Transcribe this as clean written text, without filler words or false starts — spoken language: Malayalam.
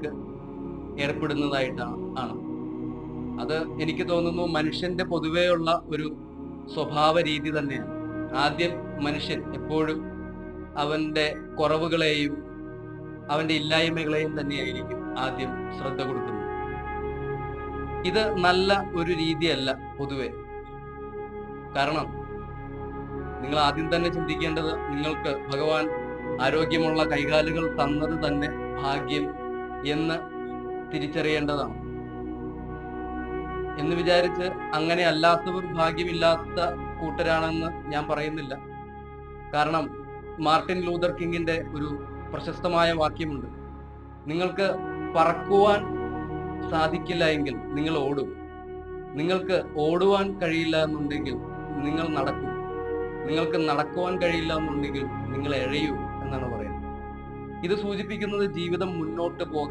കാര്യങ്ങൾക്ക് ഏർപ്പെടുന്നതായിട്ടാണ്. അത് എനിക്ക് തോന്നുന്നു മനുഷ്യന്റെ പൊതുവെയുള്ള ഒരു സ്വഭാവ രീതി തന്നെയാണ്. ആദ്യം മനുഷ്യൻ എപ്പോഴും അവന്റെ കുറവുകളെയും അവന്റെ ഇല്ലായ്മകളെയും തന്നെയായിരിക്കും ആദ്യം ശ്രദ്ധ കൊടുക്കുന്നത്. ഇത് നല്ല ഒരു രീതിയല്ല പൊതുവെ. കാരണം നിങ്ങൾ ആദ്യം തന്നെ ചിന്തിക്കേണ്ടത്, നിങ്ങൾക്ക് ഭഗവാൻ ആരോഗ്യമുള്ള കൈകാലുകൾ തന്നത് തന്നെ ഭാഗ്യം എന്ന് തിരിച്ചറിയേണ്ടതാണ്. എന്ന് വിചാരിച്ച് അങ്ങനെ അല്ലാത്തവർ ഭാഗ്യമില്ലാത്ത കൂട്ടരാണെന്ന് ഞാൻ പറയുന്നില്ല. കാരണം മാർട്ടിൻ ലൂതർ കിങ്ങിന്റെ ഒരു പ്രശസ്തമായ വാക്യമുണ്ട്: നിങ്ങൾക്ക് പറക്കുവാൻ സാധിക്കില്ല എങ്കിൽ നിങ്ങൾ ഓടും, നിങ്ങൾക്ക് ഓടുവാൻ കഴിയില്ല എന്നുണ്ടെങ്കിൽ നിങ്ങൾ നടക്കും, നിങ്ങൾക്ക് നടക്കുവാൻ കഴിയില്ല എന്നുണ്ടെങ്കിൽ നിങ്ങൾ എഴയൂ എന്നാണ് പറയുന്നത്. ഇത് സൂചിപ്പിക്കുന്നത് ജീവിതം മുന്നോട്ട് പോകേണ്ട